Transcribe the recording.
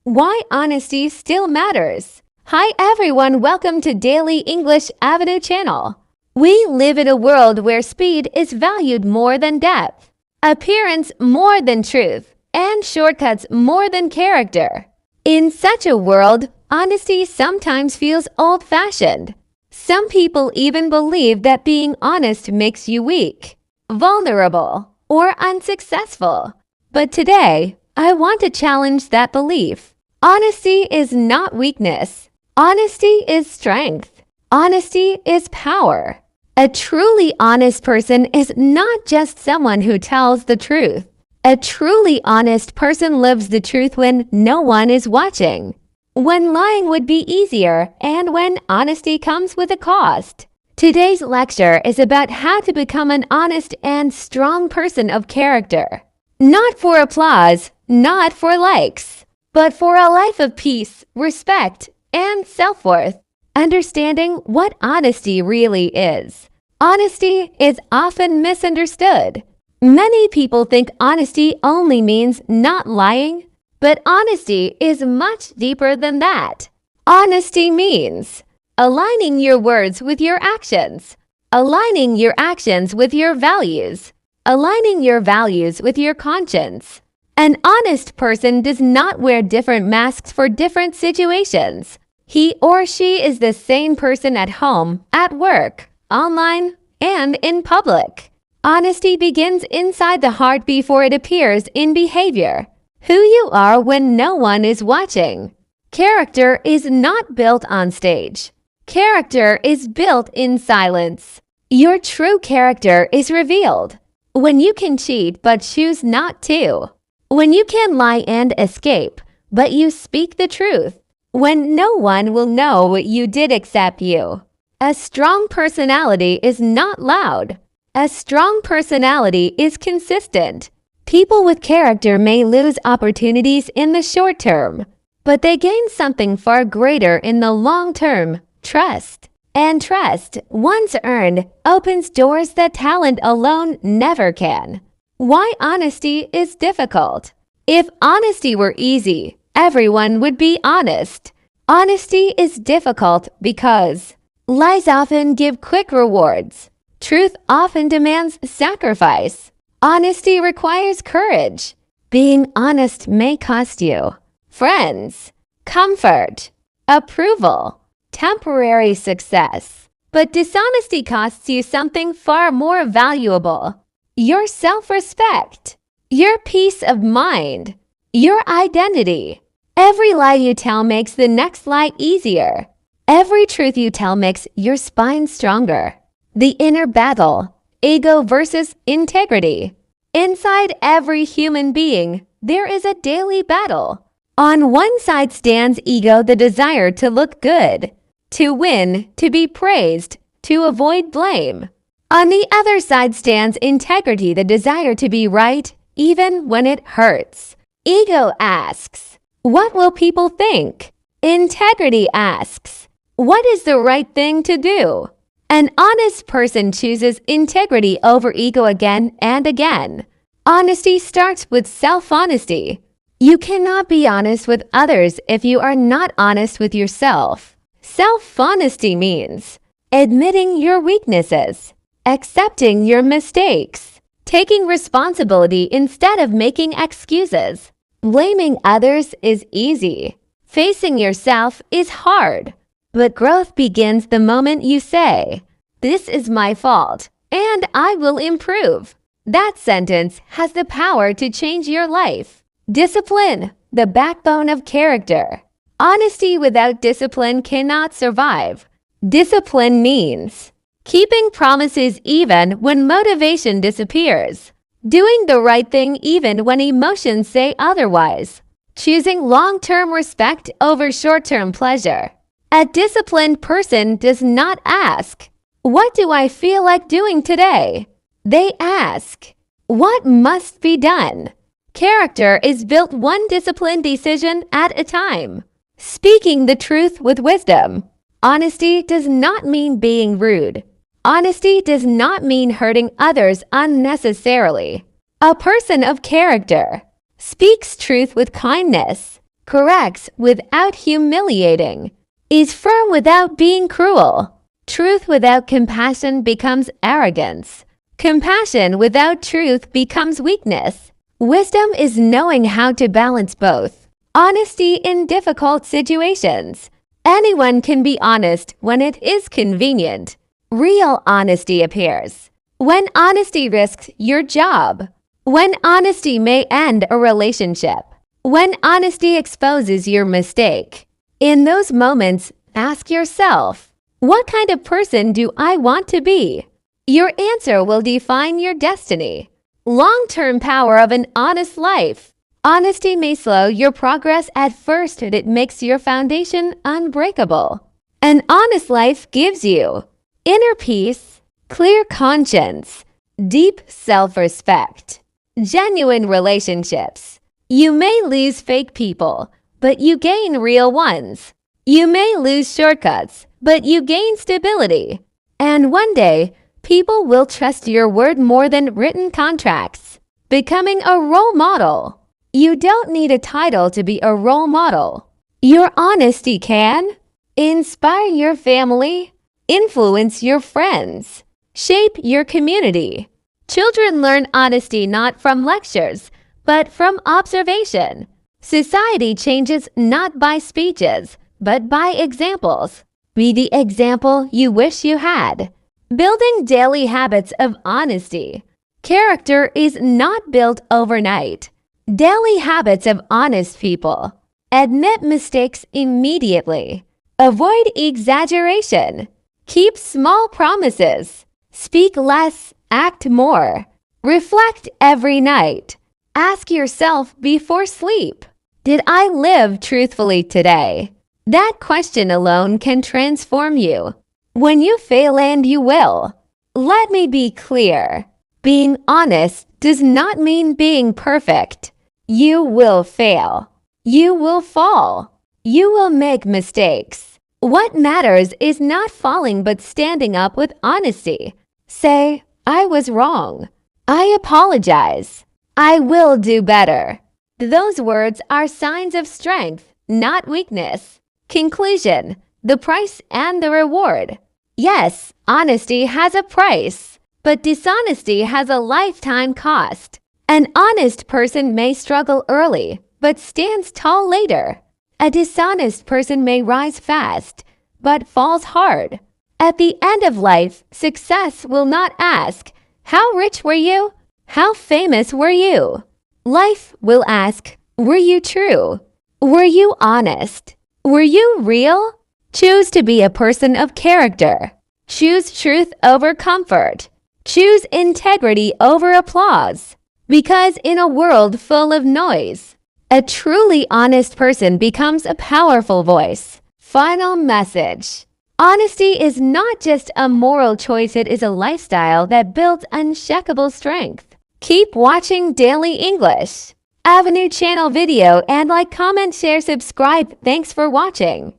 Why honesty still matters. Hi everyone, welcome to Daily English Avenue channel. We live in a world where speed is valued more than depth, appearance more than truth, and shortcuts more than character. In such a world, honesty sometimes feels old-fashioned. Some people even believe that being honest makes you weak, vulnerable, or unsuccessful. But today, I want to challenge that belief. Honesty is not weakness. Honesty is strength. Honesty is power. A truly honest person is not just someone who tells the truth. A truly honest person lives the truth when no one is watching, when lying would be easier, and when honesty comes with a cost. Today's lecture is about how to become an honest and strong person of character. Not for applause, not for likes, but for a life of peace, respect, and self-worth. Understanding what honesty really is. Honesty is often misunderstood. Many people think honesty only means not lying, but honesty is much deeper than that. Honesty means aligning your words with your actions, aligning your actions with your values, aligning your values with your conscience. An honest person does not wear different masks for different situations. He or she is the same person at home, at work, online, and in public. Honesty begins inside the heart before it appears in behavior. Who you are when no one is watching. Character is not built on stage. Character is built in silence. Your true character is revealed when you can cheat but choose not to. When you can lie and escape, but you speak the truth. When no one will know what you did except you. A strong personality is not loud. A strong personality is consistent. People with character may lose opportunities in the short term, but they gain something far greater in the long term, trust. And trust, once earned, opens doors that talent alone never can. Why honesty is difficult. If honesty were easy, everyone would be honest. Honesty is difficult because lies often give quick rewards. Truth often demands sacrifice. Honesty requires courage. Being honest may cost you friends, comfort, approval, temporary success. But dishonesty costs you something far more valuable. Your self-respect, your peace of mind, your identity. Every lie you tell makes the next lie easier. Every truth you tell makes your spine stronger. The inner battle, ego versus integrity. Inside every human being, there is a daily battle. On one side stands ego, the desire to look good, to win, to be praised, to avoid blame. On the other side stands integrity, the desire to be right, even when it hurts. Ego asks, what will people think? Integrity asks, what is the right thing to do? An honest person chooses integrity over ego again and again. Honesty starts with self-honesty. You cannot be honest with others if you are not honest with yourself. Self-honesty means admitting your weaknesses, accepting your mistakes, taking responsibility instead of making excuses. Blaming others is easy. Facing yourself is hard. But growth begins the moment you say, "This is my fault, and I will improve." That sentence has the power to change your life. Discipline, the backbone of character. Honesty without discipline cannot survive. Discipline means keeping promises even when motivation disappears. Doing the right thing even when emotions say otherwise. Choosing long-term respect over short-term pleasure. A disciplined person does not ask, "What do I feel like doing today?" They ask, "What must be done?" Character is built one disciplined decision at a time. Speaking the truth with wisdom. Honesty does not mean being rude. Honesty does not mean hurting others unnecessarily. A person of character speaks truth with kindness, corrects without humiliating, is firm without being cruel. Truth without compassion becomes arrogance. Compassion without truth becomes weakness. Wisdom is knowing how to balance both. Honesty in difficult situations. Anyone can be honest when it is convenient. Real honesty appears when honesty risks your job, when honesty may end a relationship, when honesty exposes your mistake. In those moments, ask yourself, what kind of person do I want to be? Your answer will define your destiny. Long-term power of an honest life. Honesty may slow your progress at first, but it makes your foundation unbreakable. An honest life gives you inner peace, clear conscience, deep self-respect, genuine relationships. You may lose fake people, but you gain real ones. You may lose shortcuts, but you gain stability. And one day, people will trust your word more than written contracts. Becoming a role model. You don't need a title to be a role model. Your honesty can inspire your family, influence your friends, shape your community. Children learn honesty not from lectures, but from observation. Society changes not by speeches, but by examples. Be the example you wish you had. Building daily habits of honesty. Character is not built overnight. Daily habits of honest people. Admit mistakes immediately. Avoid exaggeration. Keep small promises. Speak less, act more. Reflect every night. Ask yourself before sleep, did I live truthfully today? That question alone can transform you. When you fail, and you will. Let me be clear. Being honest does not mean being perfect. You will fail. You will fall. You will make mistakes. What matters is not falling but standing up with honesty. Say, I was wrong. I apologize. I will do better. Those words are signs of strength, not weakness. Conclusion, the price and the reward. Yes, honesty has a price, but dishonesty has a lifetime cost. An honest person may struggle early, but stands tall later. A dishonest person may rise fast, but falls hard. At the end of life, success will not ask, how rich were you? How famous were you? Life will ask, were you true? Were you honest? Were you real? Choose to be a person of character. Choose truth over comfort. Choose integrity over applause. Because in a world full of noise, a truly honest person becomes a powerful voice. Final message. Honesty is not just a moral choice, it is a lifestyle that builds unshakable strength. Keep watching Daily English Avenue channel video and like, comment, share, subscribe. Thanks for watching.